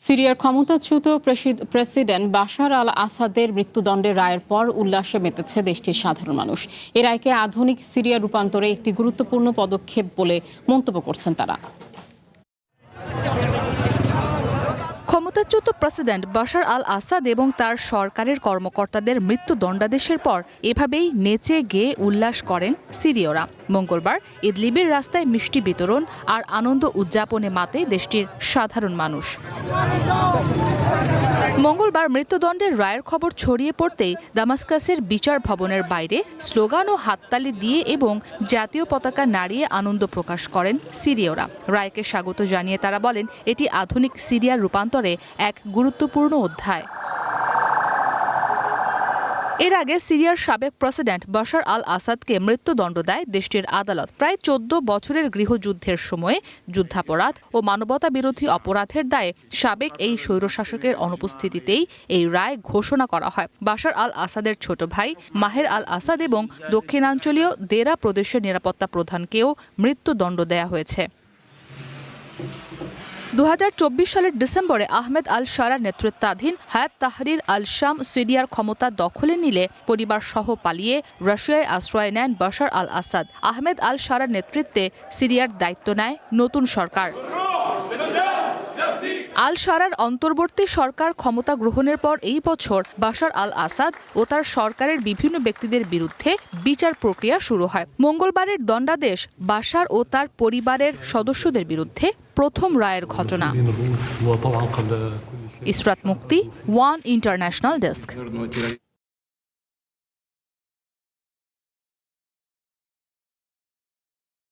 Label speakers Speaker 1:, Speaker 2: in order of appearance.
Speaker 1: সিরিয়ার ক্ষমতাচ্যুত president Bashar আল আসাদের মৃত্যুদণ্ডের রায়ের পর উল্লাসে মেতেছে দেশটির সাধারণ মানুষ। এ রায়কে আধুনিক সিরিয়া রূপান্তরে একটি গুরুত্বপূর্ণ পদক্ষেপ বলে মন্তব্য করছেন তারা।
Speaker 2: ক্ষমতাচ্যুত প্রেসিডেন্ট বাশার আল আসাদ এবং তার সরকারের কর্মকর্তাদের মৃত্যুদণ্ডাদেশের পর এভাবেই নেচে গেয়ে উল্লাস করেন সিরীয়রা। মঙ্গলবার ইদলিবের রাস্তায় মিষ্টি বিতরণ আর আনন্দ উদযাপনে মাতে দেশটির সাধারণ মানুষ। মঙ্গলবার মৃত্যুদণ্ডের রায়ের খবর ছড়িয়ে পড়তেই দামাস্কাসের বিচার ভবনের বাইরে স্লোগান ও হাততালি দিয়ে এবং জাতীয় পতাকা নাড়িয়ে আনন্দ প্রকাশ করেন সিরীয়রা। রায়কে স্বাগত জানিয়ে তারা বলেন, এটি আধুনিক সিরিয়ার রূপান্তরে এক গুরুত্বপূর্ণ অধ্যায়। এর আগে সিরিয়ার সাবেক প্রেসিডেন্ট বাশার আল আসাদকে মৃত্যুদণ্ড দেয় দেশটির আদালত। প্রায় 14 বছরের গৃহযুদ্ধের সময়ে যুদ্ধাপরাধ ও মানবতা বিরোধী অপরাধের দায়ে সাবেক এই স্বৈরশাসকের অনুপস্থিতিতেই এই রায় ঘোষণা করা হয়। বাশার আল আসাদের ছোট ভাই মাহের আল আসাদ এবং দক্ষিণাঞ্চলীয় দেরা প্রদেশের নিরাপত্তা প্রধানকেও মৃত্যুদণ্ড দেয়া হয়েছে। 2024 সালের ডিসেম্বরে আহমেদ আল শারার নেতৃত্বাধীন হায়াত তাহরির আল শাম সিরিয়ার ক্ষমতা দখলে নিলে পরিবার সহ পালিয়ে রাশিয়ায় আশ্রয় নেন বাশার আল আসাদ। আহমেদ আল শারার নেতৃত্বে সিরিয়ার দায়িত্ব নেয় নতুন সরকার। আল শারার অন্তর্বর্তী সরকার ক্ষমতা গ্রহণের পর এই বছর বাশার আল আসাদ ও তার সরকারের বিভিন্ন ব্যক্তিদের বিরুদ্ধে বিচার প্রক্রিয়া শুরু হয়। মঙ্গলবারের দণ্ডাদেশ বাশার ও তার পরিবারের সদস্যদের বিরুদ্ধে প্রথম রায়ের ঘটনা। ইসরাত মুক্তি, ওয়ান ইন্টারন্যাশনাল ডেস্ক।